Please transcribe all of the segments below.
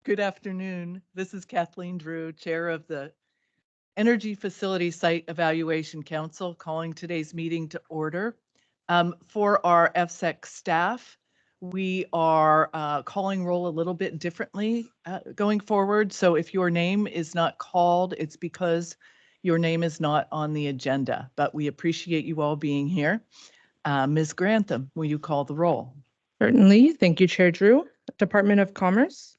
Good afternoon. This is Kathleen Drew, Chair of the Energy Facility Site Evaluation Council, calling today's meeting to order. For our FSEC staff, we are calling roll a little bit differently going forward. So if your name is not called, it's because your name is not on the agenda, but we appreciate you all being here. Ms. Grantham, will you call the roll? Certainly. Thank you, Chair Drew. Department of Commerce,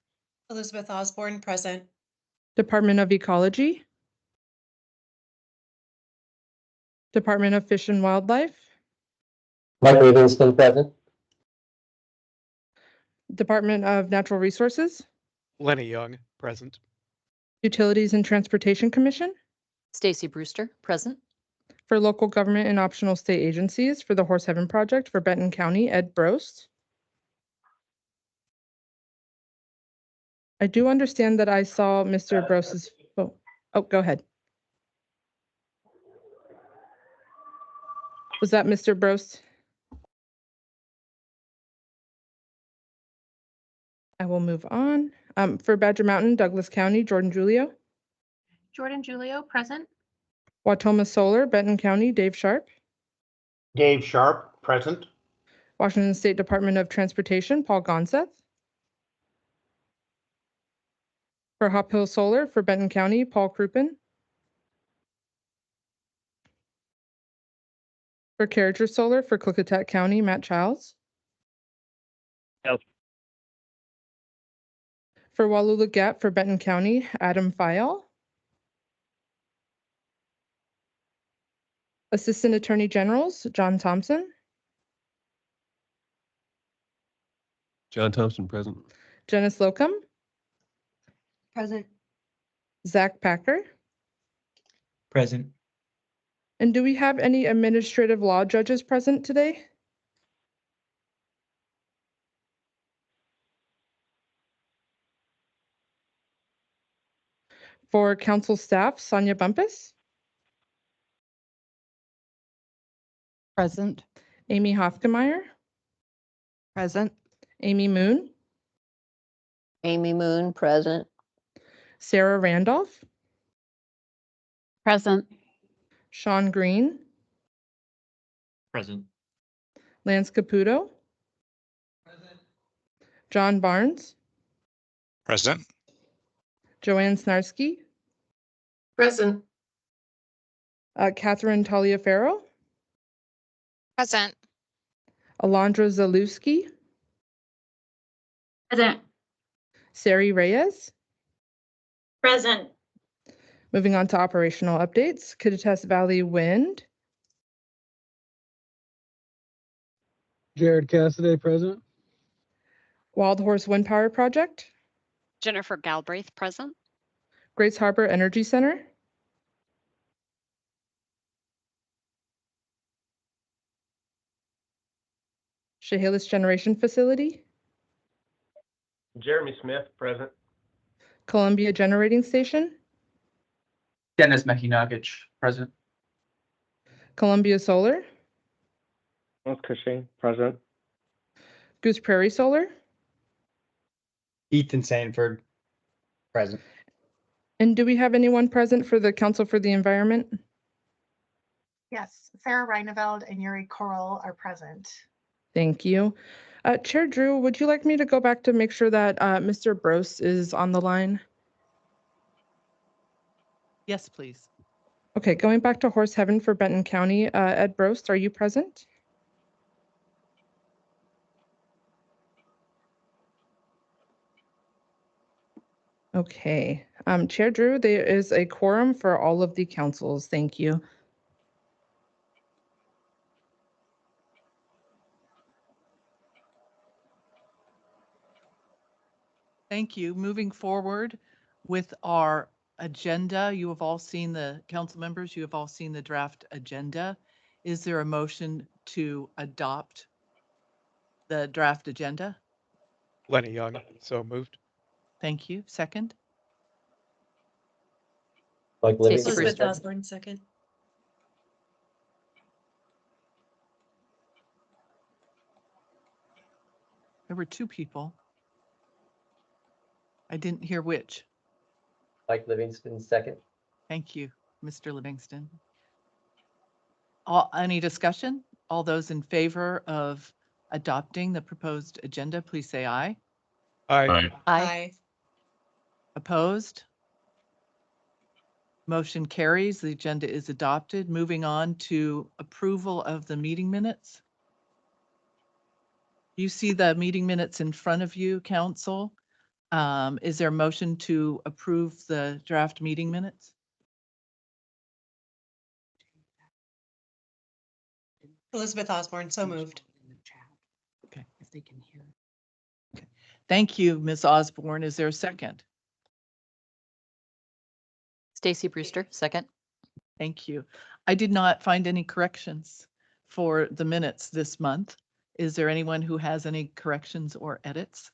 Elizabeth Osborne, present. Department of Ecology, Department of Fish and Wildlife, Mike Livingston, present. Department of Natural Resources, Lenny Young, present. Utilities and Transportation Commission, Stacy Brewster, present. for local government and optional state agencies for the Horse Heaven Project for Benton County, Ed Brost. I do understand that I saw Mr. Brost's, oh, go ahead. Was that Mr. Brost? I will move on. For Badger Mountain, Douglas County, Jordan Julio. Jordan Julio, present. Watoma Solar, Benton County, Dave Sharp. Dave Sharp, present. Washington State Department of Transportation, Paul Gonseth. For Hop Hill Solar for Benton County, Paul Crouppen. For Carriger Solar for Klickitat County, Matt Childs. Yes. For Wallula Gap for Benton County, Adam Fayal. Assistant Attorney Generals, John Thompson. John Thompson, present. Janice Slocum. Present. Zach Packer. Present. And do we have any administrative law judges present today? For council staff, Sonia Bumpus. Present. Amy Hofkemeyer. Present. Amy Moon. Amy Moon, present. Sarah Randolph. Present. Sean Green. Present. Lance Caputo. John Barnes. Present. Joanne Snarsky. Present. Catherine Taliaferro. Present. Alondra Zalewski. Present. Sari Reyes. Present. Moving on to operational updates. Kittitas Valley Wind. Jared Cassidy, present. Wild Horse Wind Power Project. Jennifer Galbraith, present. Grace Harbor Energy Center. Chehalis Generation Facility. Jeremy Smith, present. Columbia Generating Station. Dennis Mechinagic, present. Columbia Solar. North Cushing, present. Goose Prairie Solar. Ethan Sanford, present. And do we have anyone present for the Council for the Environment? Yes, Sarah Reineveld and Yuri Coral are present. Thank you. Chair Drew, would you like me to go back to make sure that Mr. Brost is on the line? Yes, please. Okay, going back to Horse Heaven for Benton County, Ed Brost, are you present? Okay, Chair Drew, there is a quorum for all of the councils. Thank you. Thank you. Moving forward with our agenda, you have all seen the council members, you have all seen the draft agenda. Is there a motion to adopt the draft agenda? Lenny Young, so moved. Thank you. Second? Mike Stacy Livingston. Elizabeth Brewster. Osborne, second. There were two people. I didn't hear which. Mike Livingston, second. Thank you, Mr. Livingston. Any discussion? All those in favor of adopting the proposed agenda, please say aye. Aye. Aye. Opposed? Motion carries. The agenda is adopted. Moving on to approval of the meeting minutes. You see the meeting minutes in front of you, council. Is there a motion to approve the draft meeting minutes? Elizabeth Osborne, so moved. Okay. If they can hear. Okay. Thank you, Ms. Osborne. Is there a second? Stacy Brewster, second. Thank you. I did not find any corrections for the minutes this month. Is there anyone who has any corrections or edits?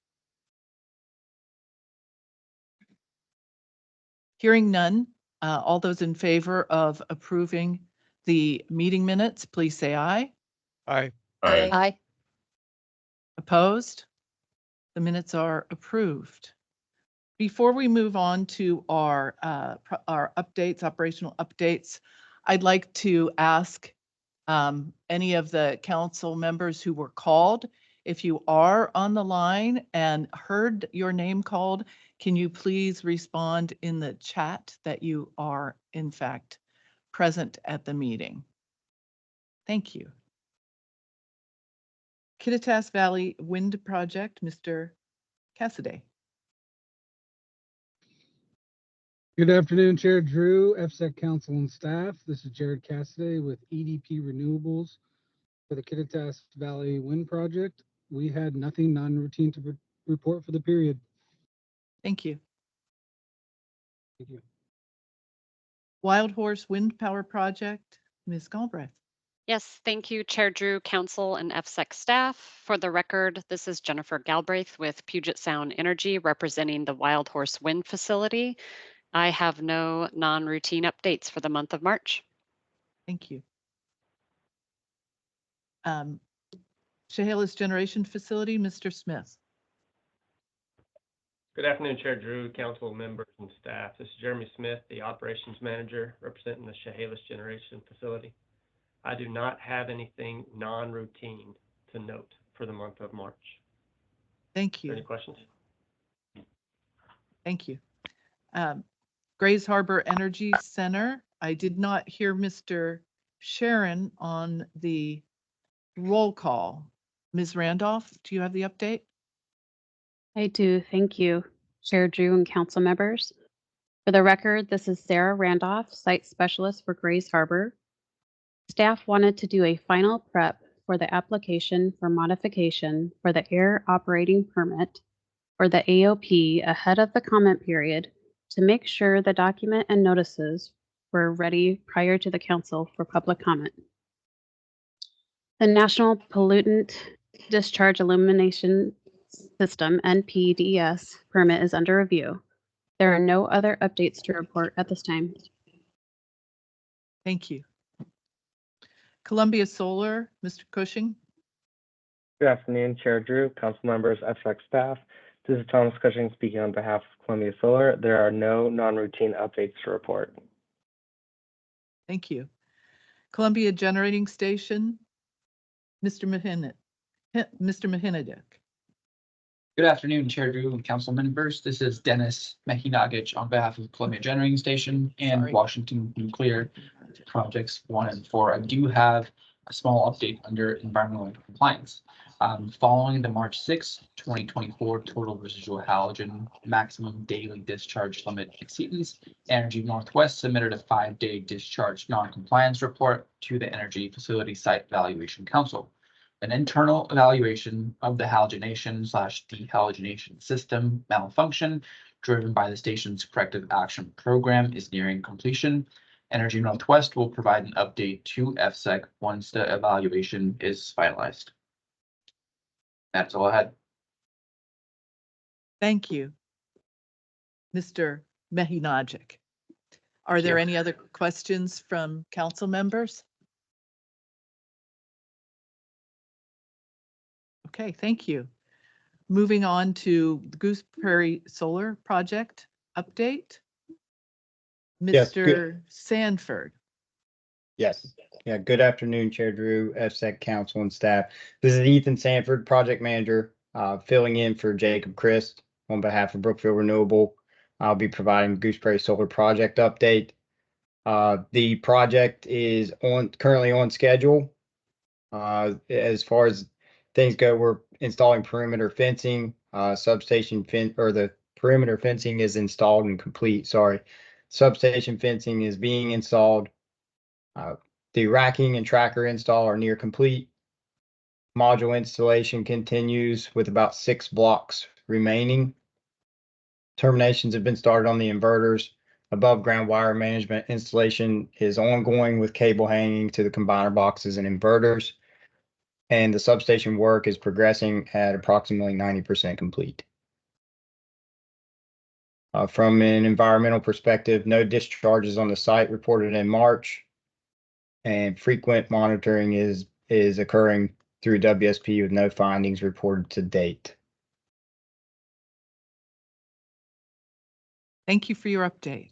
Hearing none, all those in favor of approving the meeting minutes, please say aye. Aye. Aye. Opposed? The minutes are approved. Before we move on to our updates, operational updates, I'd like to ask any of the council members who were called, if you are on the line and heard your name called, can you please respond in the chat that you are in fact present at the meeting? Thank you. Kittitas Valley Wind Project, Mr. Cassidy. Good afternoon, Chair Drew, FSEC Council and staff. This is Jared Cassidy with EDP Renewables for the Kittitas Valley Wind Project. We had nothing non-routine to report for the period. Thank you. Thank you. Wild Horse Wind Power Project, Ms. Galbraith. Yes, thank you, Chair Drew, Council, and FSEC staff. For the record, this is Jennifer Galbraith with Puget Sound Energy representing the Wild Horse Wind Facility. I have no non-routine updates for the month of March. Thank you. Chehalis Generation Facility, Mr. Smith. Good afternoon, Chair Drew, council members and staff. This is Jeremy Smith, the operations manager representing the Chehalis Generation Facility. I do not have anything non-routine to note for the month of March. Thank you. Any questions? Thank you. Grays Harbor Energy Center. I did not hear Mr. Sharon on the roll call. Ms. Randolph, do you have the update? I do. Thank you, Chair Drew and council members. For the record, this is Sarah Randolph, site specialist for Grays Harbor. Staff wanted to do a final prep for the application for modification for the air operating permit for the AOP ahead of the comment period to make sure the document and notices were ready prior to the council for public comment. The National Pollutant Discharge Elimination System, NPDES, permit is under review. There are no other updates to report at this time. Thank you. Columbia Solar, Mr. Cushing. Good afternoon, Chair Drew, council members, FSEC staff. This is Thomas Cushing speaking on behalf of Columbia Solar. There are no non-routine updates to report. Thank you. Columbia Generating Station, Mr. Mahinadik. Good afternoon, Chair Drew and council members. This is Dennis Mahinagic on behalf of Columbia Generating Station and Sorry. Washington Nuclear Projects 1 and 4. I do have a small update under environmental compliance. Following the March 6, 2024 total residual halogen maximum daily discharge limit exceedance, Energy Northwest submitted a 5-day discharge non-compliance report to the Energy Facility Site Evaluation Council. An internal evaluation of the halogenation/dehalogenation system malfunction driven by the station's corrective action program is nearing completion. Energy Northwest will provide an update to FSEC once the evaluation is finalized. That's all I had. Thank you, Mr. Mahinagic. Are there any other questions from council members? Okay, thank you. Moving on to the Goose Prairie Solar Project update. Yes, good. Mr. Sanford. Yes. Yeah. Good afternoon, Chair Drew, FSEC Council and staff. This is Ethan Sanford, Project Manager, filling in for Jacob Christ on behalf of Brookfield Renewable. I'll be providing Goose Prairie Solar Project update. The project is currently on schedule. As far as things go, we're installing perimeter fencing, substation the perimeter fencing is installed and complete. Sorry. Substation fencing is being installed. The racking and tracker install are near complete. Module installation continues with about 6 blocks remaining. Terminations have been started on the inverters. Above ground wire management installation is ongoing with cable hanging to the combiner boxes and inverters. And the substation work is progressing at approximately 90% complete. From an environmental perspective, no discharges on the site reported in March. And frequent monitoring is occurring through WSP with no findings reported to date. Thank you for your update.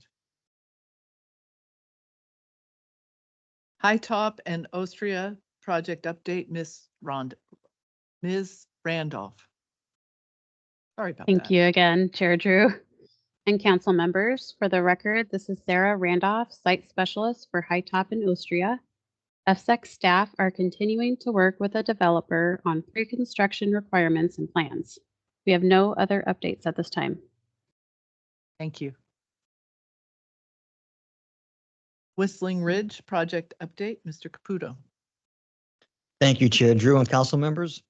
High Top and Ostria project update, Ms. Randolph. Sorry about that. Thank you again, Chair Drew and council members. For the record, this is Sarah Randolph, Site Specialist for High Top and Ostria. FSEC staff are continuing to work with a developer on pre-construction requirements and plans. We have no other updates at this time. Thank you. Whistling Ridge project update, Mr. Caputo. Thank you, Chair Drew and council members.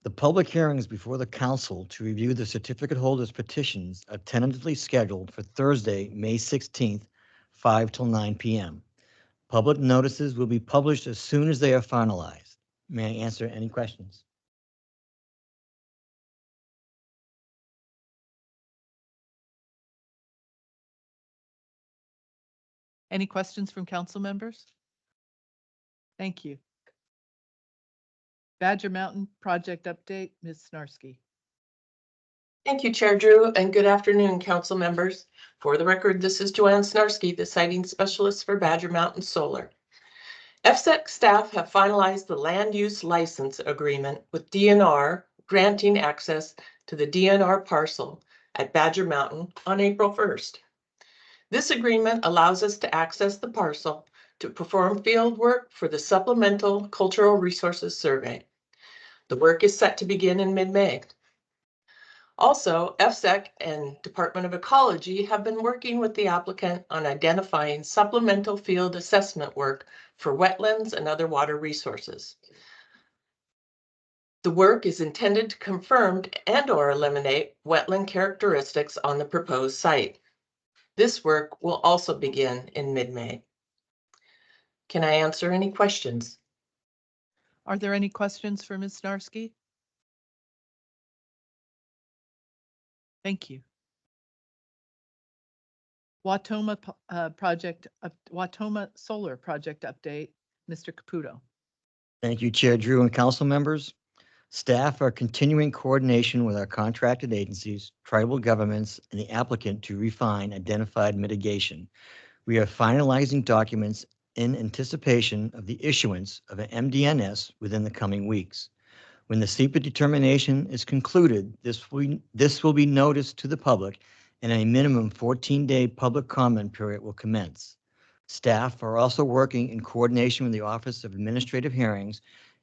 The public hearings before the council to review the certificate holders petitions are tentatively scheduled for Thursday, May 16th, 5 till 9 p.m. Public notices will be published as soon as they are finalized. May I answer any questions? Any questions from council members? Thank you. Badger Mountain project update, Ms. Snarsky. Thank you, Chair Drew, and good afternoon, council members. For the record, this is Joanne Snarsky, the siting specialist for Badger Mountain Solar. FSEC staff have finalized the land use license agreement with DNR, granting access to the DNR parcel at Badger Mountain on April 1st. This agreement allows us to access the parcel to perform field work for the Supplemental Cultural Resources Survey. The work is set to begin in mid-May. Also, FSEC and Department of Ecology have been working with the applicant on identifying supplemental field assessment work for wetlands and other water resources. The work is intended to confirm and/or eliminate wetland characteristics on the proposed site. This work will also begin in mid-May. Can I answer any questions? Are there any questions for Ms. Snarsky? Thank you. Watoma Watoma Solar Project update, Mr. Caputo. Thank you, Chair Drew and council members. Staff are continuing coordination with our contracted agencies, tribal governments, and the applicant to refine identified mitigation. We are finalizing documents in anticipation of the issuance of an MDNS within the coming weeks. When the SEPA determination is concluded, this will be noticed to the public, and a minimum 14-day public comment period will commence. Staff are also working in coordination with the Office of Administrative Hearings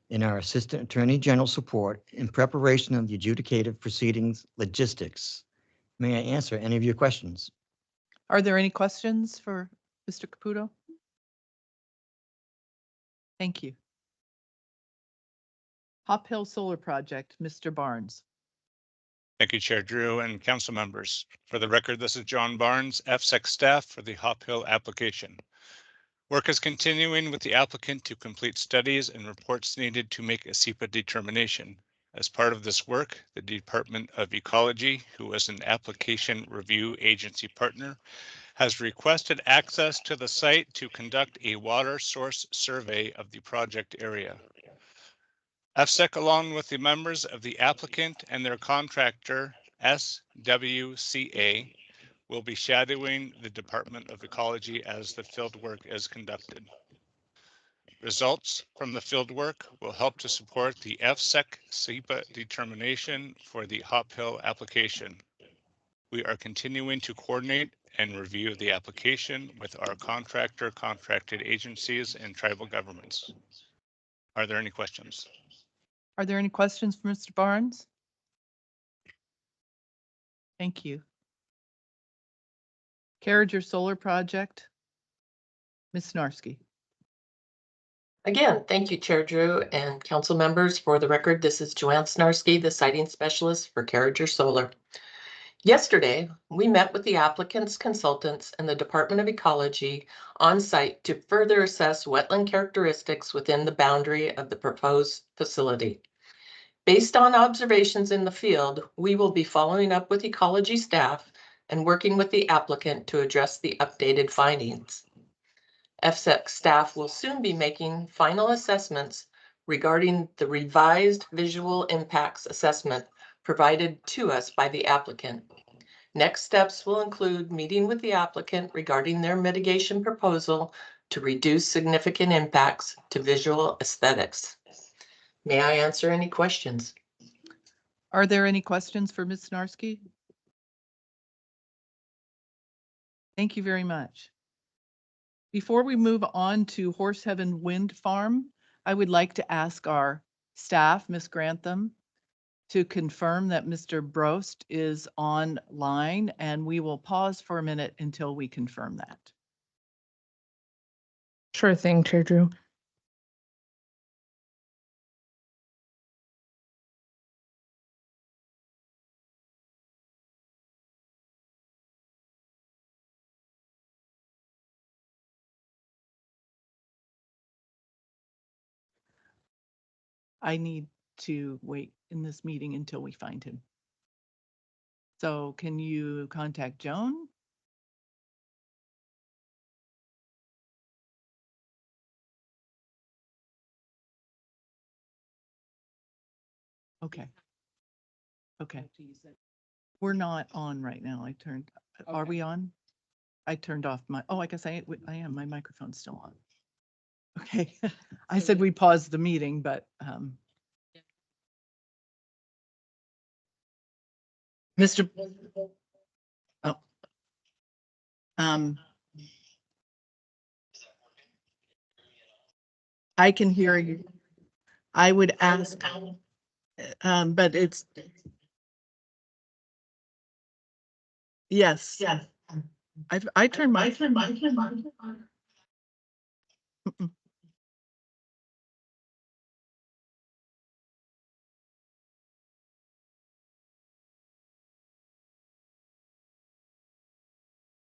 and our Assistant Attorney General support in preparation of the adjudicative proceedings logistics. May I answer any of your questions? Are there any questions for Mr. Caputo? Thank you. Hop Hill Solar Project, Mr. Barnes. Thank you, Chair Drew and council members. For the record, this is John Barnes, FSEC staff for the Hop Hill application. Work is continuing with the applicant to complete studies and reports needed to make a SEPA determination. As part of this work, the Department of Ecology, who is an application review agency partner, has requested access to the site to conduct a water source survey of the project area. FSEC, along with the members of the applicant and their contractor, SWCA, will be shadowing the Department of Ecology as the fieldwork is conducted. Results from the fieldwork will help to support the FSEC SEPA determination for the Hop Hill application. We are continuing to coordinate and review the application with our contractor, contracted agencies, and tribal governments. Are there any questions? Are there any questions for Mr. Barnes? Thank you. Carriger Solar Project, Ms. Snarsky. Again, thank you, Chair Drew and council members. For the record, this is Joanne Snarsky, the siting specialist for Carriger Solar. Yesterday, we met with the applicant's consultants and the Department of Ecology on site to further assess wetland characteristics within the boundary of the proposed facility. Based on observations in the field, we will be following up with ecology staff and working with the applicant to address the updated findings. FSEC staff will soon be making final assessments regarding the revised visual impacts assessment provided to us by the applicant. Next steps will include meeting with the applicant regarding their mitigation proposal to reduce significant impacts to visual aesthetics. May I answer any questions? Are there any questions for Ms. Snarsky? Thank you very much. Before we move on to Horse Heaven Wind Farm, I would like to ask our staff, Ms. Grantham, to confirm that Mr. Brost is online, and we will pause for a minute until we confirm that. Sure thing, Chair Drew. I need to wait in this meeting until we find him. So can you contact Joan? Okay. Okay. We're not on right now. Are we on? I turned off my, oh, I guess I am. My microphone's still on. Okay. I said we paused the meeting, but Mr. Oh. I can hear you. I would ask, but it's, yes. Yeah. I turned my. Mm-mm.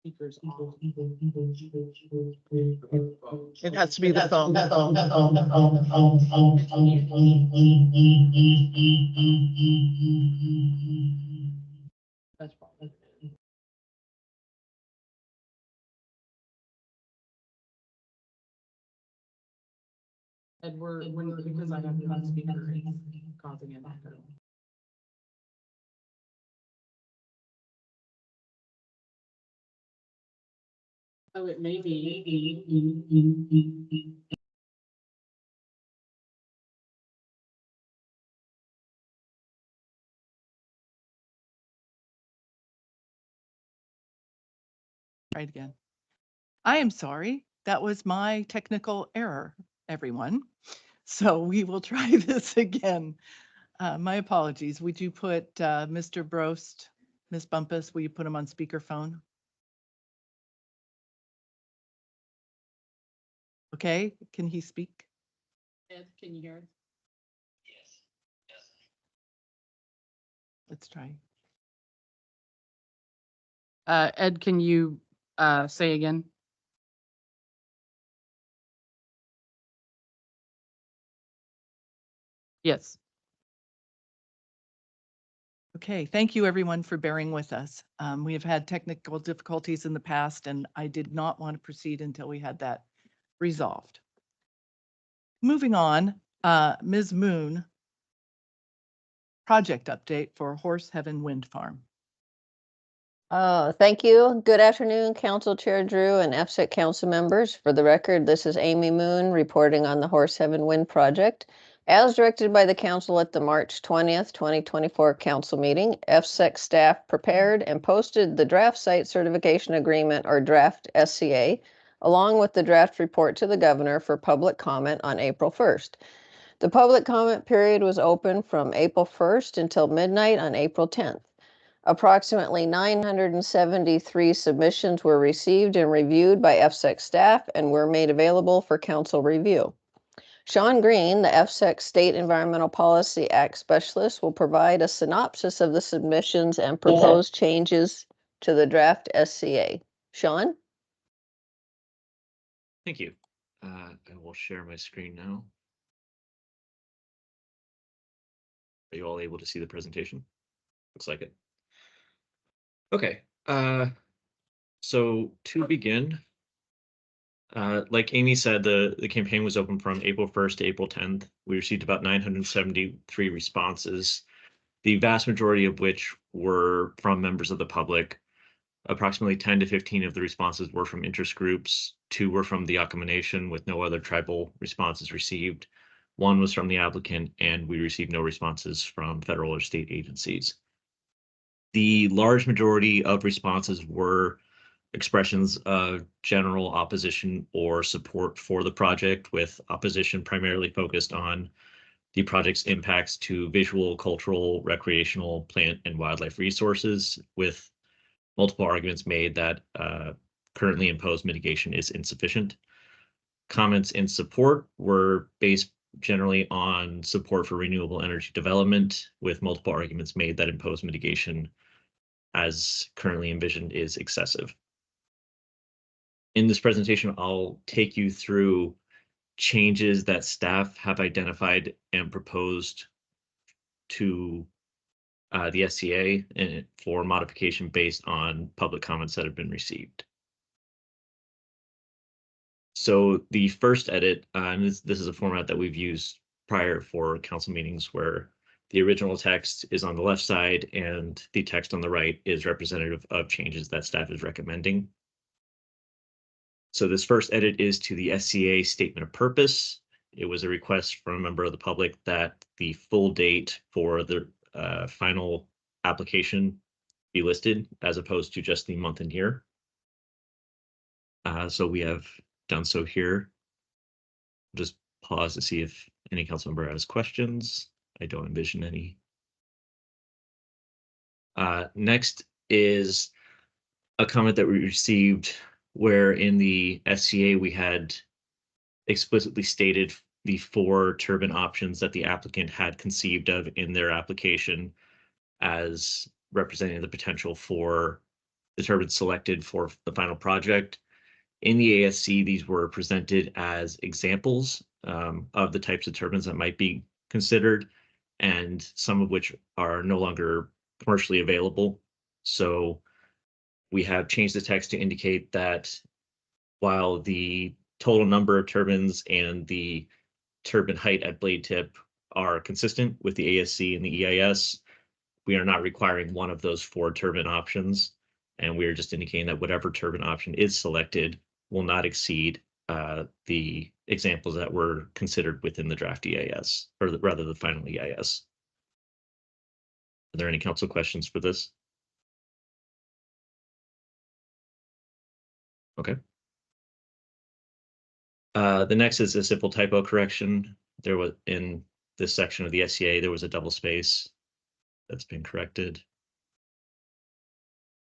Speakers off. It has to be the phone. That's probably. And we're because I have the speaker, it's causing an echo. Oh, it may be. Right again. I am sorry. That was my technical error, everyone. So we will try this again. My apologies. Would you put Mr. Brost, Ms. Bumpus, will you put him on speakerphone? Okay, can he speak? Ed, can you hear us? Yes. Let's try. Ed, can you say again? Yes. Okay, thank you everyone for bearing with us. We have had technical difficulties in the past and I did not want to proceed until we had that resolved. Moving on, Ms. Moon project update for Horse Heaven Wind Farm. Thank you. Good afternoon, Council Chair Drew and FSEC council members. For the record, this is Amy Moon reporting on the Horse Heaven Wind Project. As directed by the council at the March 20th, 2024 council meeting, FSEC staff prepared and posted the draft site certification agreement, or draft SCA, along with the draft report to the governor for public comment on April 1st. The public comment period was open from April 1st until midnight on April 10th. Approximately 973 submissions were received and reviewed by FSEC staff and were made available for council review. Sean Green, the FSEC State Environmental Policy Act Specialist, will provide a synopsis of the submissions and proposed changes to the draft SCA. Sean? Thank you. I will share my screen now. Are you all able to see the presentation? Looks like it. Okay, so to begin, like Amy said, the campaign was open from April 1st to April 10th. We received about 973 responses, the vast majority of which were from members of the public. Approximately 10 to 15 of the responses were from interest groups. 2 were from the Yakama Nation, with no other tribal responses received. 1 was from the applicant, and we received no responses from federal or state agencies. The large majority of responses were expressions of general opposition or support for the project, with opposition primarily focused on the project's impacts to visual, cultural, recreational, plant, and wildlife resources, with multiple arguments made that currently imposed mitigation is insufficient. Comments in support were based generally on support for renewable energy development, with multiple arguments made that imposed mitigation as currently envisioned is excessive. In this presentation, I'll take you through changes that staff have identified and proposed to the SCA and for modification based on public comments that have been received. So the first edit, and this is a format that we've used prior for council meetings, where the original text is on the left side and the text on the right is representative of changes that staff is recommending. So this first edit is to the SCA statement of purpose. It was a request from a member of the public that the full date for the final application be listed, as opposed to just the month and year. So we have done so here. Just pause to see if any council member has questions. I don't envision any. Next is a comment that we received where in the SCA we had explicitly stated the 4 turbine options that the applicant had conceived of in their application as representing the potential for the turbines selected for the final project. In the ASC, these were presented as examples of the types of turbines that might be considered, and some of which are no longer commercially available. So we have changed the text to indicate that while the total number of turbines and the turbine height at blade tip are consistent with the ASC and the EIS, we are not requiring one of those 4 turbine options. And we are just indicating that whatever turbine option is selected will not exceed the examples that were considered within the draft EIS, or rather the final EIS. Are there any council questions for this? Okay. The next is a simple typo correction. There was, in this section of the SCA, there was a double space that's been corrected.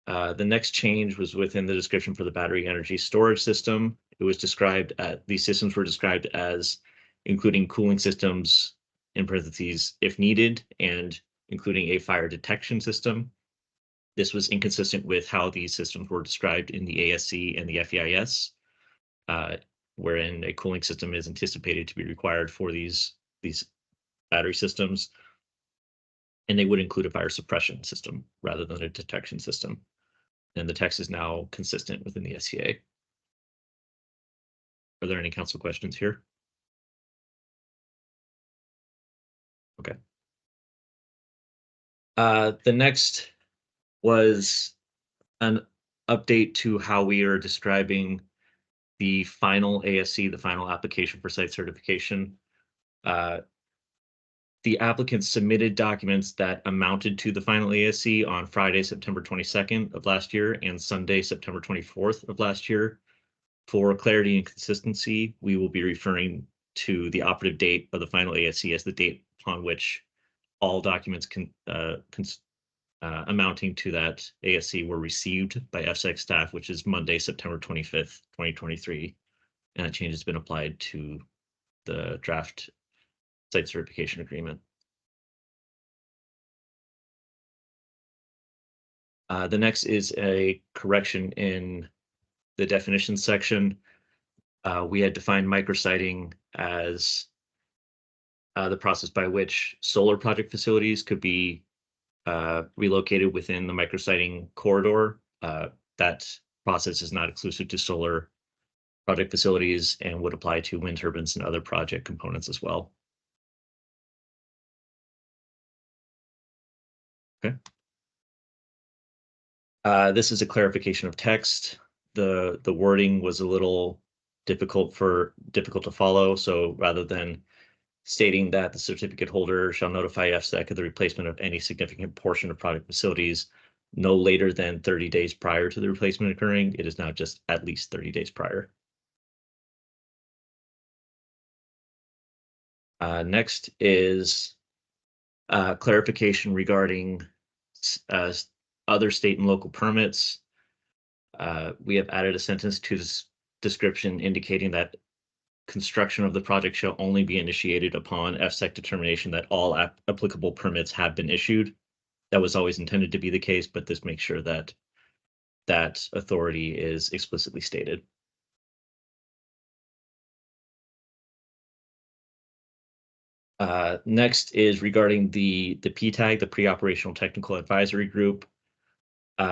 The next change was within the description for the battery energy storage system. It was described these systems were described as including cooling systems, in parentheses, if needed, and including a fire detection system. This was inconsistent with how these systems were described in the ASC and the FEIS, wherein a cooling system is anticipated to be required for these battery systems, and they would include a fire suppression system rather than a detection system. And the text is now consistent within the SCA. Are there any council questions here? Okay. The next was an update to how we are describing the final ASC, the final application for site certification. The applicant submitted documents that amounted to the final ASC on Friday, September 22nd of last year and Sunday, September 24th of last year. For clarity and consistency, we will be referring to the operative date of the final ASC as the date upon which all documents amounting to that ASC were received by FSEC staff, which is Monday, September 25th, 2023. And that change has been applied to the draft site certification agreement. The next is a correction in the definition section. We had defined micrositing as the process by which solar project facilities could be relocated within the micrositing corridor. That process is not exclusive to solar project facilities and would apply to wind turbines and other project components as well. Okay. This is a clarification of text. The wording was a little difficult to follow. So rather than stating that the certificate holder shall notify FSEC of the replacement of any significant portion of project facilities no later than 30 days prior to the replacement occurring, it is now just at least 30 days prior. Next is clarification regarding other state and local permits. We have added a sentence to this description indicating that construction of the project shall only be initiated upon FSEC determination that all applicable permits have been issued. That was always intended to be the case, but this makes sure that that authority is explicitly stated. Next is regarding the PTAG, the Pre-Operational Technical Advisory Group.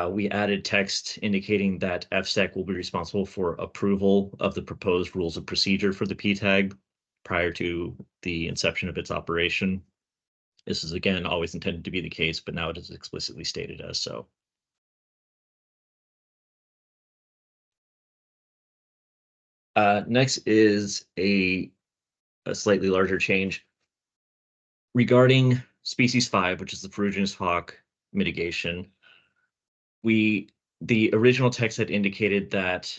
We added text indicating that FSEC will be responsible for approval of the proposed rules of procedure for the PTAG prior to the inception of its operation. This is, again, always intended to be the case, but now it is explicitly stated as so. Next is a slightly larger change regarding species 5, which is the ferruginous hawk mitigation. The original text had indicated that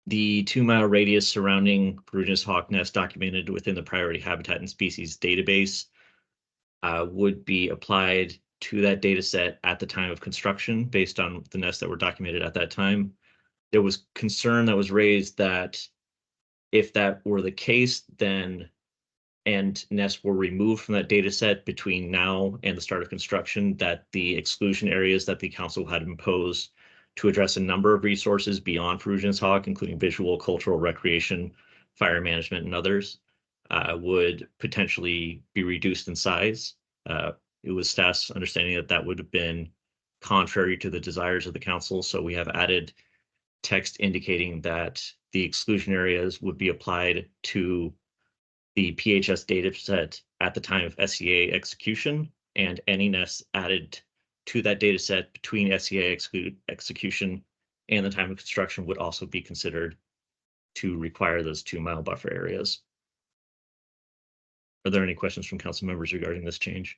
the 2-mile radius surrounding ferruginous hawk nest documented within the priority habitat and species database would be applied to that data set at the time of construction based on the nests that were documented at that time. There was concern that was raised that if that were the case, then and nests were removed from that data set between now and the start of construction, that the exclusion areas that the council had imposed to address a number of resources beyond ferruginous hawk, including visual, cultural, recreation, fire management, and others, would potentially be reduced in size. It was staff's understanding that that would have been contrary to the desires of the council, so we have added text indicating that the exclusion areas would be applied to the PHS data set at the time of SCA execution, and any nests added to that data set between SCA execution and the time of construction would also be considered to require those 2-mile buffer areas. Are there any questions from council members regarding this change?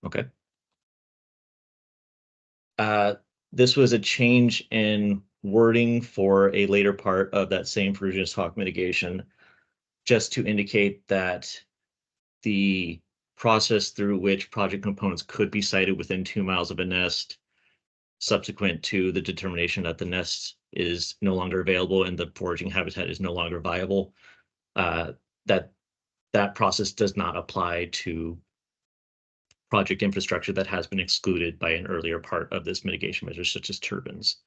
Okay. This was a change in wording for a later part of that same ferruginous hawk mitigation, just to indicate that the process through which project components could be sited within 2 miles of a nest subsequent to the determination that the nest is no longer available and the foraging habitat is no longer viable, that process does not apply to project infrastructure that has been excluded by an earlier part of this mitigation measure, such as turbines.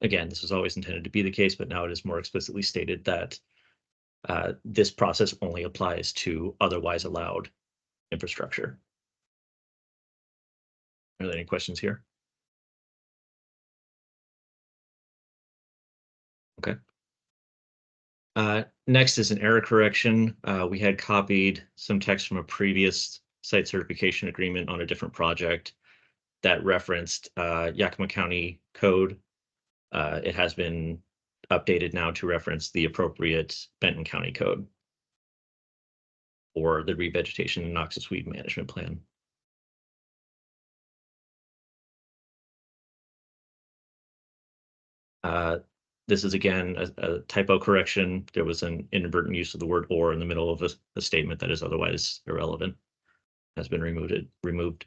Again, this was always intended to be the case, but now it is more explicitly stated that this process only applies to otherwise allowed infrastructure. Are there any questions here? Okay. Next is an error correction. We had copied some text from a previous site certification agreement on a different project that referenced Yakima County code. It has been updated now to reference the appropriate Benton County code for the revegetation and noxious weed management plan. This is again a typo correction. There was an inadvertent use of the word "or" in the middle of a statement that is otherwise irrelevant. Has been removed.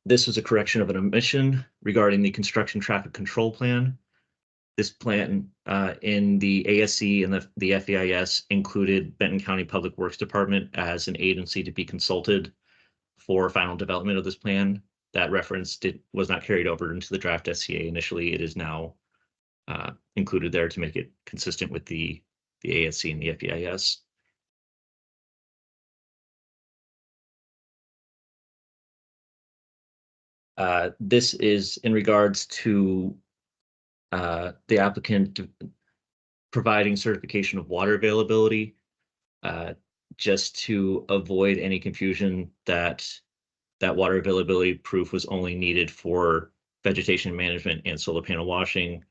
This was a correction of an omission regarding the construction traffic control plan. This plan in the ASC and the FEIS included Benton County Public Works Department as an agency to be consulted for final development of this plan. That reference was not carried over into the draft SCA initially. It is now included there to make it consistent with the ASC and the FEIS. This is in regards to the applicant providing certification of water availability, just to avoid any confusion that water availability proof was only needed for vegetation management and solar panel washing.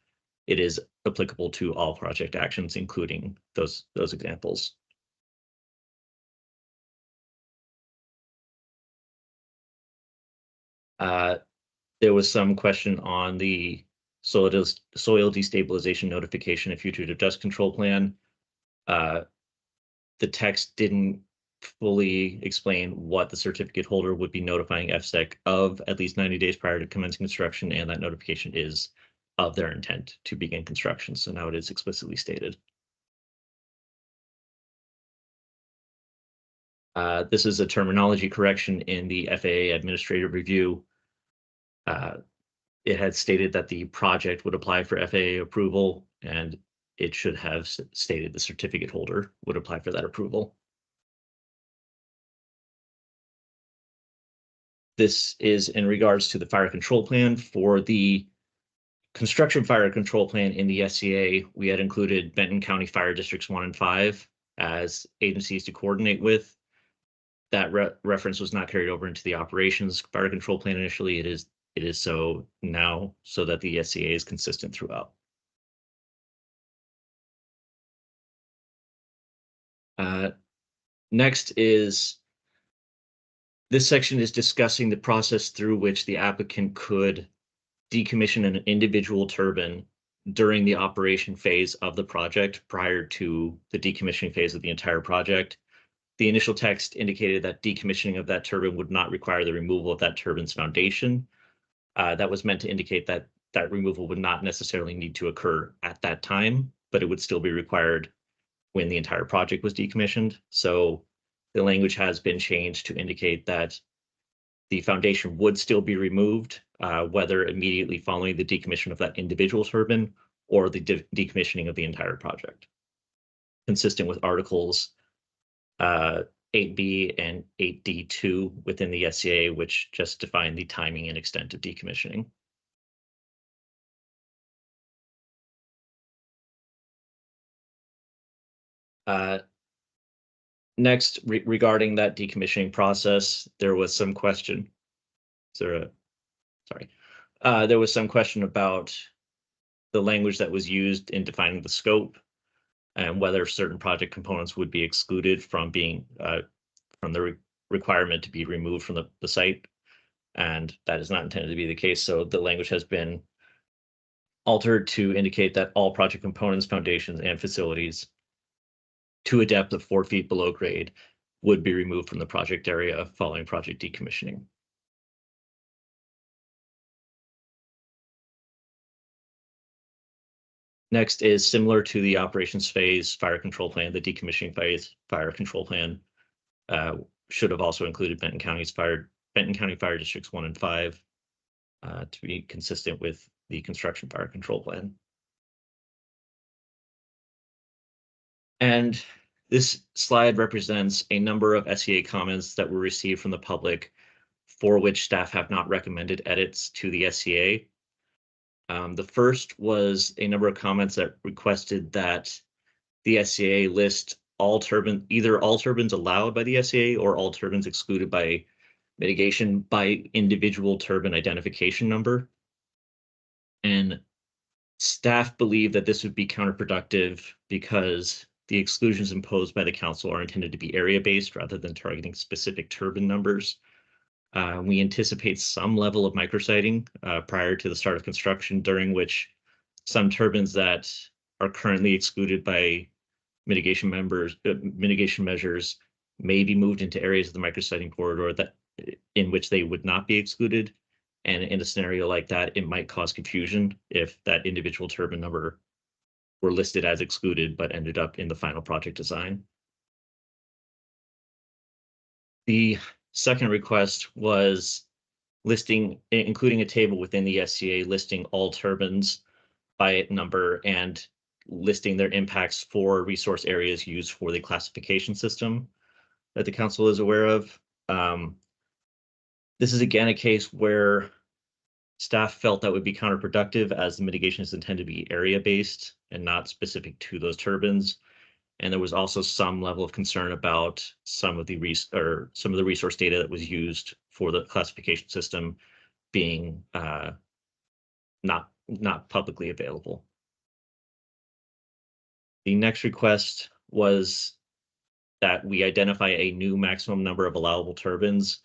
It is applicable to all project actions, including those examples. There was some question on the soil destabilization notification and fugitive dust control plan. The text didn't fully explain what the certificate holder would be notifying FSEC of at least 90 days prior to commencing construction, and that notification is of their intent to begin construction. So now it is explicitly stated. This is a terminology correction in the FAA administrative review. It had stated that the project would apply for FAA approval, and it should have stated the certificate holder would apply for that approval. This is in regards to the fire control plan. For the construction fire control plan in the SCA, we had included Benton County Fire Districts 1 and 5 as agencies to coordinate with. That reference was not carried over into the operations fire control plan initially. It is so now, so that the SCA is consistent throughout. Next is, this section is discussing the process through which the applicant could decommission an individual turbine during the operation phase of the project prior to the decommissioning phase of the entire project. The initial text indicated that decommissioning of that turbine would not require the removal of that turbine's foundation. That was meant to indicate that that removal would not necessarily need to occur at that time, but it would still be required when the entire project was decommissioned. So the language has been changed to indicate that the foundation would still be removed, whether immediately following the decommission of that individual turbine or the decommissioning of the entire project, consistent with Articles 8B and 8D2 within the SCA, which just define the timing and extent of decommissioning. Next, regarding that decommissioning process, there was some question. There was some question about the language that was used in defining the scope and whether certain project components would be excluded from being from the requirement to be removed from the site. And that is not intended to be the case. So the language has been altered to indicate that all project components, foundations, and facilities to a depth of 4 feet below grade would be removed from the project area following project decommissioning. Next is similar to the operations phase fire control plan, the decommissioning phase fire control plan should have also included Benton County Fire Districts 1 and 5 to be consistent with the construction fire control plan. And this slide represents a number of SCA comments that were received from the public for which staff have not recommended edits to the SCA. The first was a number of comments that requested that the SCA list either all turbines allowed by the SCA or all turbines excluded by mitigation by individual turbine identification number. And staff believe that this would be counterproductive because the exclusions imposed by the council are intended to be area-based rather than targeting specific turbine numbers. We anticipate some level of micrositing prior to the start of construction, during which some turbines that are currently excluded by mitigation measures may be moved into areas of the micrositing corridor that in which they would not be excluded. And in a scenario like that, it might cause confusion if that individual turbine number were listed as excluded but ended up in the final project design. The second request was including a table within the SCA listing all turbines by number and listing their impacts for resource areas used for the classification system that the council is aware of. This is again a case where staff felt that would be counterproductive, as the mitigation is intended to be area-based and not specific to those turbines. And there was also some level of concern about some of the resource data that was used for the classification system being not publicly available. The next request was that we identify a new maximum number of allowable turbines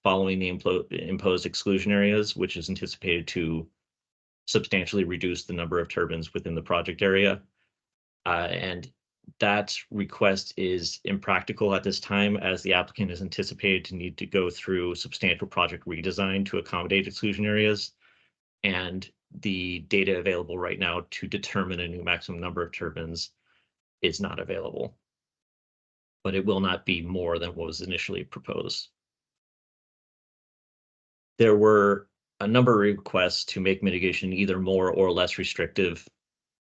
following the imposed exclusion areas, which is anticipated to substantially reduce the number of turbines within the project area. And that request is impractical at this time, as the applicant is anticipated to need to go through substantial project redesign to accommodate exclusion areas. And the data available right now to determine a new maximum number of turbines is not available. But it will not be more than what was initially proposed. There were a number of requests to make mitigation either more or less restrictive,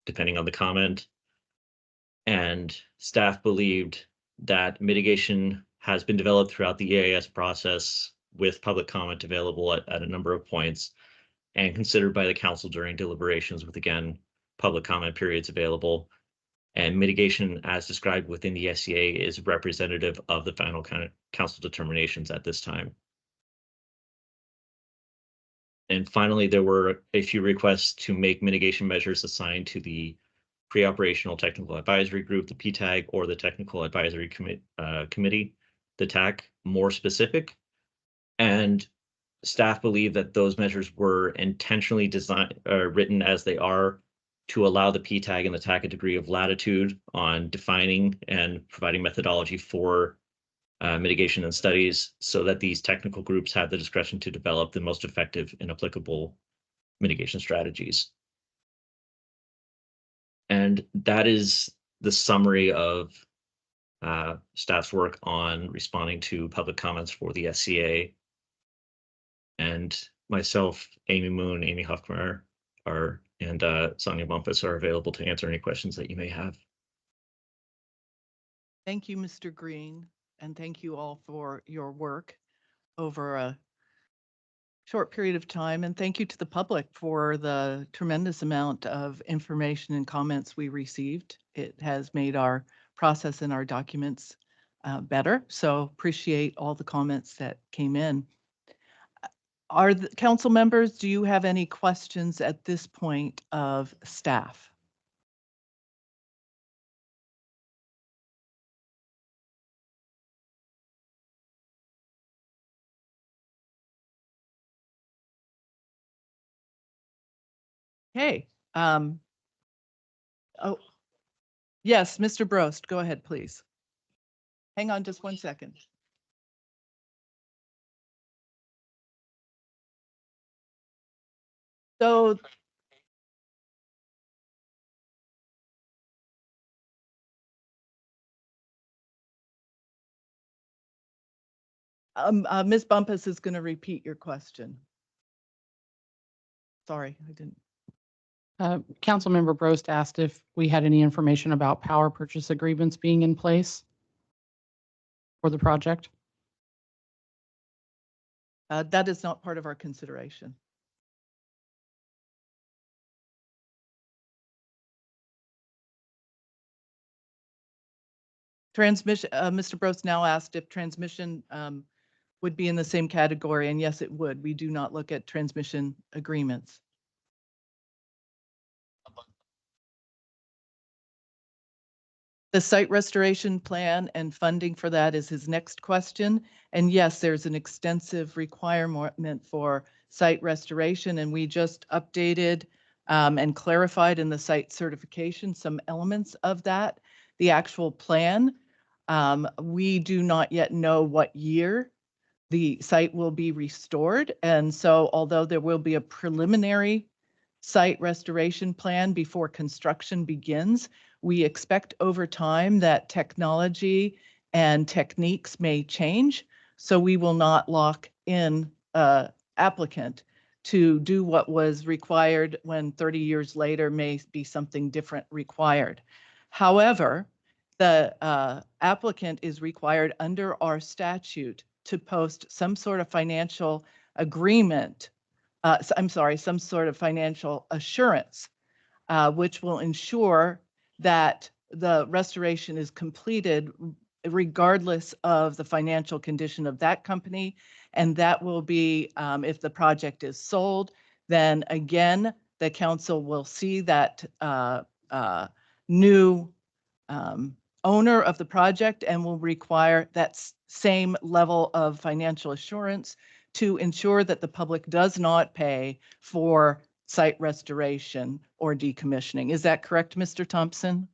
depending on the comment. And staff believed that mitigation has been developed throughout the EAS process with public comment available at a number of points and considered by the council during deliberations with, again, public comment periods available. And mitigation, as described within the SCA, is representative of the final council determinations at this time. And finally, there were a few requests to make mitigation measures assigned to the Pre-Operational Technical Advisory Group, the PTAG, or the Technical Advisory Committee, the TAC, more specific. And staff believe that those measures were intentionally written as they are to allow the PTAG and the TAC a degree of latitude on defining and providing methodology for mitigation and studies, so that these technical groups have the discretion to develop the most effective and applicable mitigation strategies. And that is the summary of staff's work on responding to public comments for the SCA. And myself, Amy Moon, Amy Hoffmeyer, and Sonia Bumpus are available to answer any questions that you may have. Thank you, Mr. Green, and thank you all for your work over a short period of time. And thank you to the public for the tremendous amount of information and comments we received. It has made our process and our documents better. So appreciate all the comments that came in. Are the council members, do you have any questions at this point of staff? Okay. Oh, yes, Mr. Brost, go ahead, please. Hang on just 1 second. So Ms. Bumpus is going to repeat your question. Sorry, I didn't. Councilmember Brost asked if we had any information about power purchase agreements being in place for the project. That is not part of our consideration. Transmission, Mr. Bros now asked if transmission would be in the same category, and yes, it would. We do not look at transmission agreements. The site restoration plan and funding for that is his next question. And yes, there's an extensive requirement for site restoration, and we just updated and clarified in the site certification some elements of that. The actual plan, we do not yet know what year the site will be restored. And so although there will be a preliminary site restoration plan before construction begins, we expect over time that technology and techniques may change. So we will not lock in an applicant to do what was required when 30 years later may be something different required. However, the applicant is required under our statute to post some sort of financial agreement, some sort of financial assurance, which will ensure that the restoration is completed regardless of the financial condition of that company. And that will be, if the project is sold, then again, the council will see that new owner of the project and will require that same level of financial assurance to ensure that the public does not pay for site restoration or decommissioning. Is that correct, Mr. Thompson?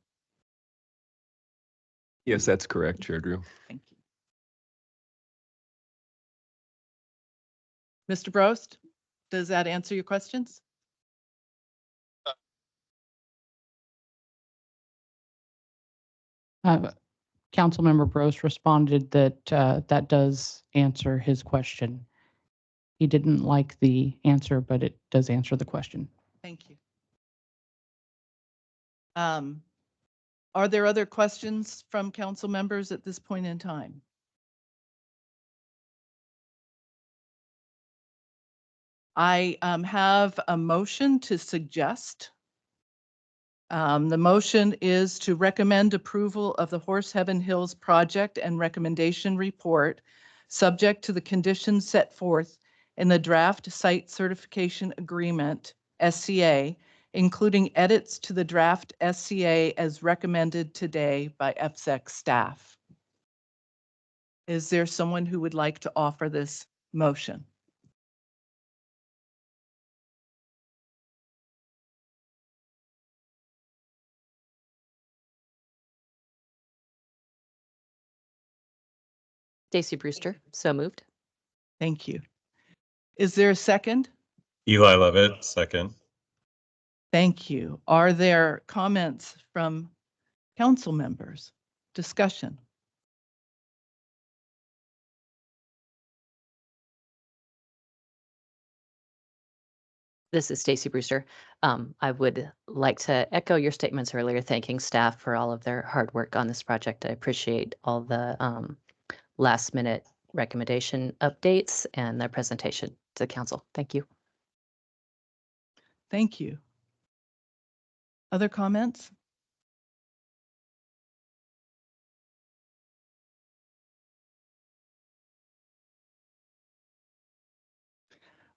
Yes, that's correct, Chair Drew. Thank you. Mr. Brost, does that answer your questions? Councilmember Bros responded that that does answer his question. He didn't like the answer, but it does answer the question. Thank you. Are there other questions from council members at this point in time? I have a motion to suggest. The motion is to recommend approval of the Horseheaven Hills project and recommendation report, subject to the conditions set forth in the draft site certification agreement, SCA, including edits to the draft SCA as recommended today by FSEC staff. Is there someone who would like to offer this motion? Stacy Brewster, so moved. Thank you. Is there a second? Eli Levitt, second. Thank you. Are there comments from council members? Discussion? This is Stacy Brewster. I would like to echo your statements earlier, thanking staff for all of their hard work on this project. I appreciate all the last minute recommendation updates and their presentation to the council. Thank you. Thank you. Other comments?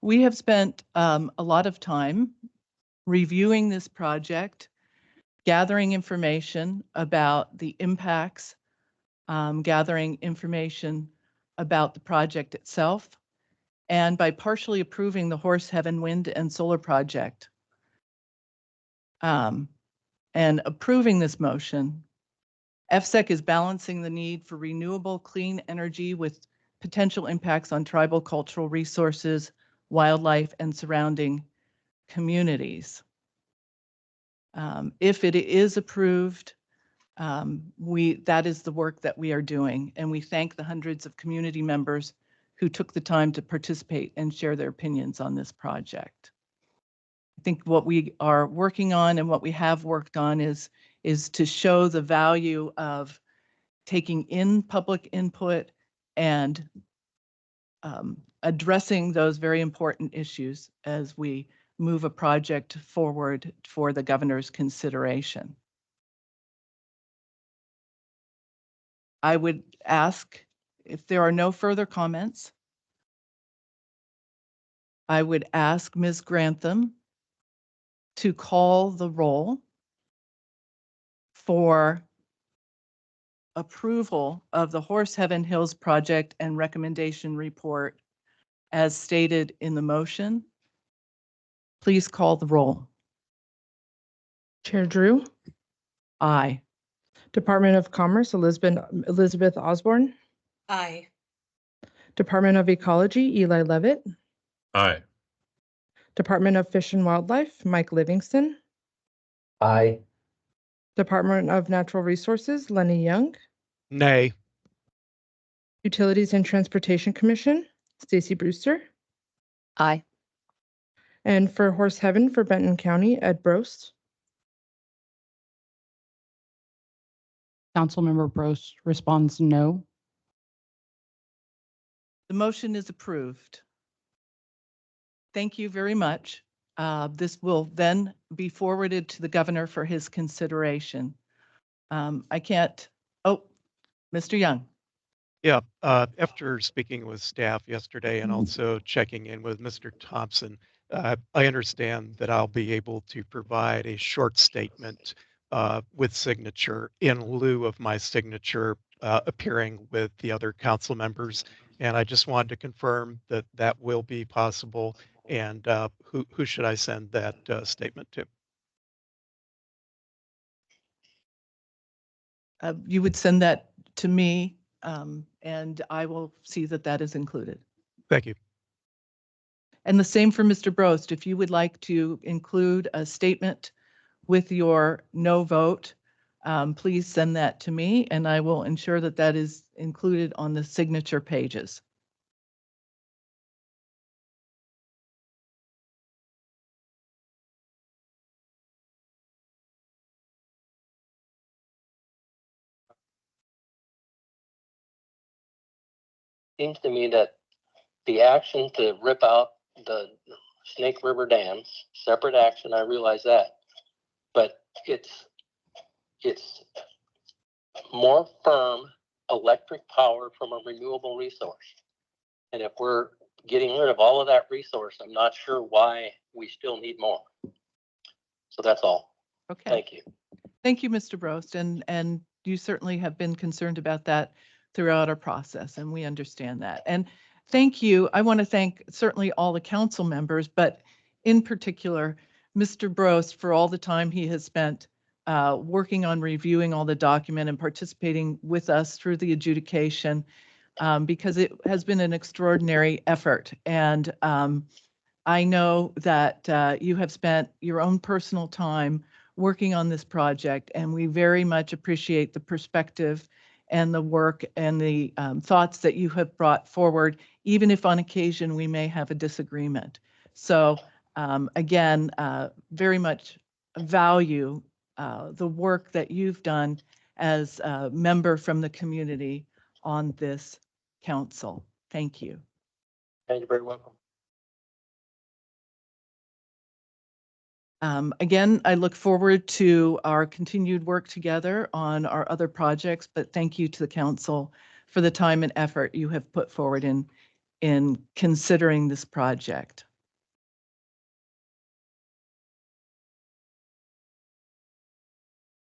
We have spent a lot of time reviewing this project, gathering information about the impacts, gathering information about the project itself, and by partially approving the Horseheaven Wind and Solar Project. And approving this motion, FSEC is balancing the need for renewable clean energy with potential impacts on tribal cultural resources, wildlife, and surrounding communities. If it is approved, that is the work that we are doing, and we thank the hundreds of community members who took the time to participate and share their opinions on this project. I think what we are working on and what we have worked on is to show the value of taking in public input and addressing those very important issues as we move a project forward for the governor's consideration. I would ask if there are no further comments. I would ask Ms. Grantham to call the roll for approval of the Horse Heaven Hills project and recommendation report as stated in the motion. Please call the roll. Chair Drew, Aye. Department of Commerce, Elizabeth Osborne, Aye. Department of Ecology, Eli Levitt, Aye. Department of Fish and Wildlife, Mike Livingston, Aye. Department of Natural Resources, Lenny Young, Nay. Utilities and Transportation Commission, Stacy Brewster, Aye. and for Horse Heaven for Benton County, Ed Bros. Councilmember Bros responds no. The motion is approved. Thank you very much. This will then be forwarded to the governor for his consideration. I can't, oh, Mr. Young. Yeah, after speaking with staff yesterday and also checking in with Mr. Thompson, I understand that I'll be able to provide a short statement with signature in lieu of my signature appearing with the other council members. And I just wanted to confirm that that will be possible. And who should I send that statement to? You would send that to me, and I will see that that is included. Thank you. And the same for Mr. Brost. If you would like to include a statement with your no vote, please send that to me, and I will ensure that that is included on the signature pages. Seems to me that the action to rip out the Snake River dams, separate action, I realize that, but it's more firm electric power from a renewable resource. And if we're getting rid of all of that resource, I'm not sure why we still need more. So that's all. Okay. Thank you. Thank you, Mr. Brost. And you certainly have been concerned about that throughout our process, and we understand that. And thank you. I want to thank certainly all the council members, but in particular, Mr. Brost for all the time he has spent working on reviewing all the document and participating with us through the adjudication, because it has been an extraordinary effort. And I know that you have spent your own personal time working on this project, and we very much appreciate the perspective and the work and the thoughts that you have brought forward, even if on occasion we may have a disagreement. So again, very much value the work that you've done as a member from the community on this council. Thank you. Thank you very welcome. Again, I look forward to our continued work together on our other projects, but thank you to the council for the time and effort you have put forward in considering this project.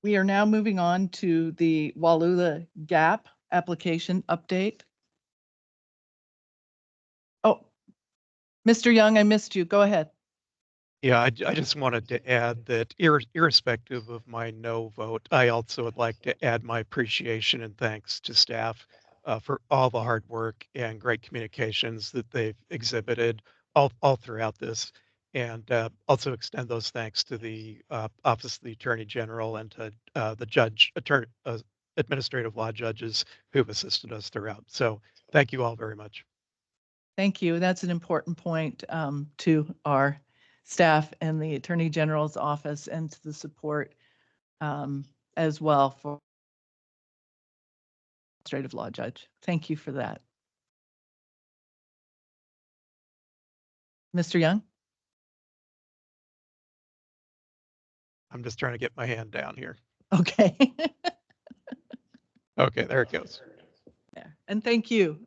We are now moving on to the Wallula Gap application update. Oh, Mr. Young, I missed you. Go ahead. Yeah, I just wanted to add that irrespective of my no vote, I also would like to add my appreciation and thanks to staff for all the hard work and great communications that they've exhibited all throughout this. And also extend those thanks to the Office of the Attorney General and to the administrative law judges who've assisted us throughout. So thank you all very much. Thank you. That's an important point to our staff and the Attorney General's office and to the support as well for administrative law judge. Thank you for that. Mr. Young? I'm just trying to get my hand down here. Okay. Okay, there it goes. Yeah, and thank you.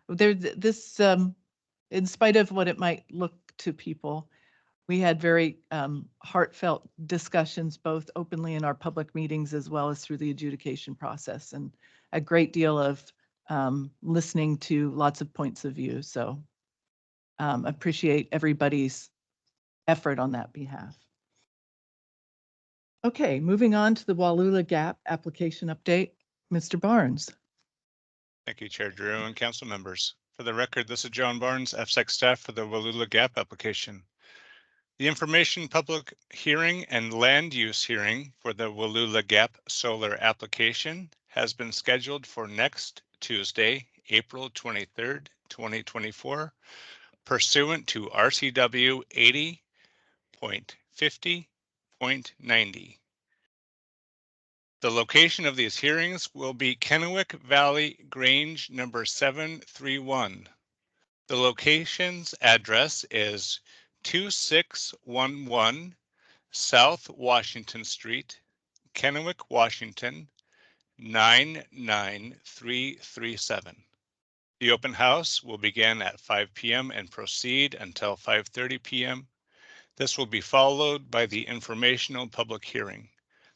This, in spite of what it might look to people, we had very heartfelt discussions, both openly in our public meetings as well as through the adjudication process, and a great deal of listening to lots of points of view. So appreciate everybody's effort on that behalf. Okay, moving on to the Wallula Gap application update. Mr. Barnes. Thank you, Chair Drew and council members. For the record, this is John Barnes, FSEC staff for the Wallula Gap application. The information public hearing and land use hearing for the Wallula Gap solar application has been scheduled for next Tuesday, April 23rd, 2024, pursuant to RCW 80.50.90. The location of these hearings will be Kennewick Valley Grange number 731. The location's address is 2611 South Washington Street, Kennewick, Washington, 99337. The open house will begin at 5 p.m. and proceed until 5:30 p.m. This will be followed by the informational public hearing.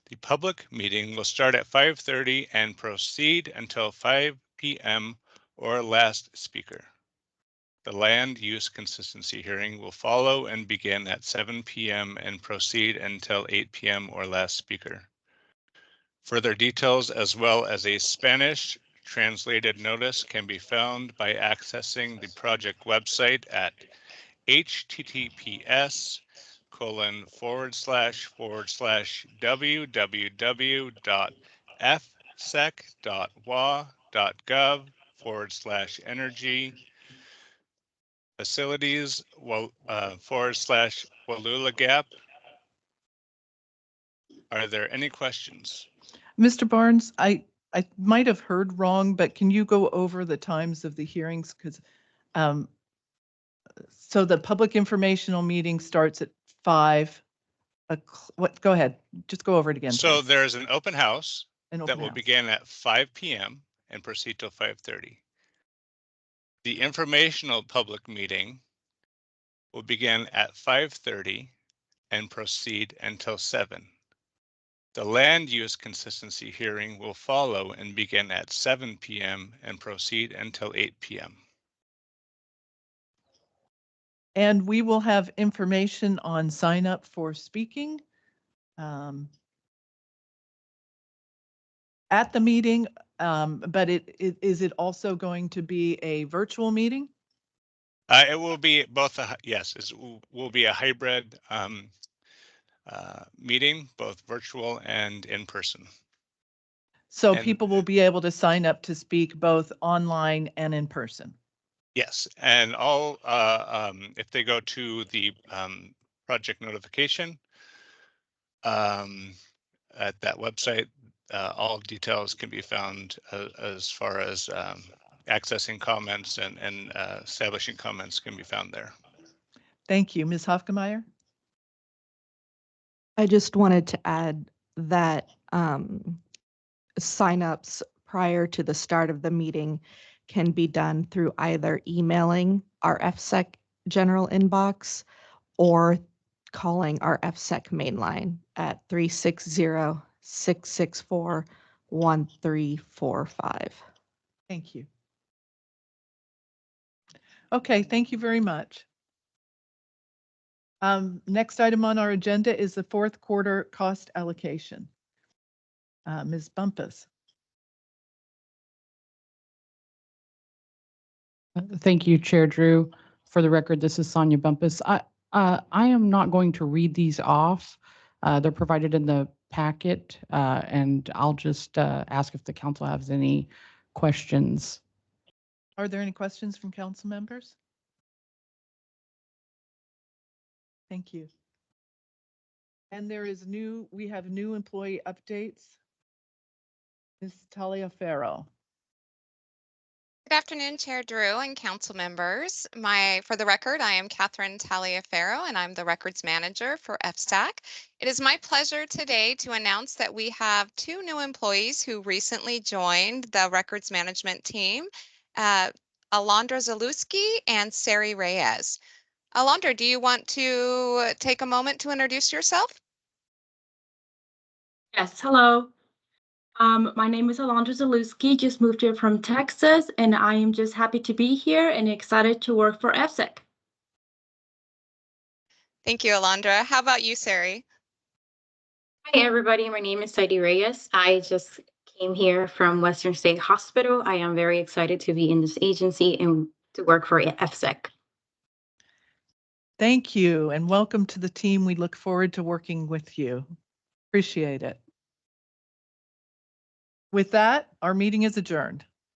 The public meeting will start at 5:30 and proceed until 5 p.m. or last speaker. The land use consistency hearing will follow and begin at 7 p.m. and proceed until 8 p.m. or last speaker. Further details as well as a Spanish translated notice can be found by accessing the project website at https://www.fsec.wa.gov/energy facilities /Wallula Gap. Are there any questions? Mr. Barnes, I might have heard wrong, but can you go over the times of the hearings? Because so the public informational meeting starts at 5. Go ahead. Just go over it again. So please. there's an open house An that open will house. begin at 5 p.m. and proceed till 5:30. The informational public meeting will begin at 5:30 and proceed until 7. The land use consistency hearing will follow and begin at 7 p.m. and proceed until 8 p.m. And we will have information on sign up for speaking at the meeting, but is it also going to be a virtual meeting? It will be both, yes, it will be a hybrid meeting, both virtual and in person. So And- people will be able to sign up to speak both online and in person. Yes, and all, if they go to the project notification at that website, all details can be found as far as accessing comments and establishing comments can be found there. Thank you. Ms. Hofgemeyer? I just wanted to add that signups prior to the start of the meeting can be done through either emailing our FSEC general inbox or calling our FSEC main line at 360-664-1345. Thank you. Okay, thank you very much. Next item on our agenda is the fourth quarter cost allocation. Ms. Bumpus. Thank you, Chair Drew. For the record, this is Sonia Bumpus. I am not going to read these off. They're provided in the packet, and I'll just ask if the council has any questions. Are there any questions from council members? Thank you. And we have new employee updates. Ms. Talia Farrell. Good afternoon, Chair Drew and council members. For the record, I am Catherine Taliaferro and I'm the records manager for FSTAC. It is my pleasure today to announce that we have 2 new employees who recently joined the records management team, Alondra Zalewski and Sari Reyes. Alondra, do you want to take a moment to introduce yourself? Yes, hello. My name is Alondra Zalewski, just moved here from Texas, and I am just happy to be here and excited to work for FSEC. Thank you, Alondra. How about you, Sari? Hi, everybody. My name is Sari Reyes. I just came here from Western State Hospital. I am very excited to be in this agency and to work for FSEC. Thank you and welcome to the team. We look forward to working with you. Appreciate it. With that, our meeting is adjourned.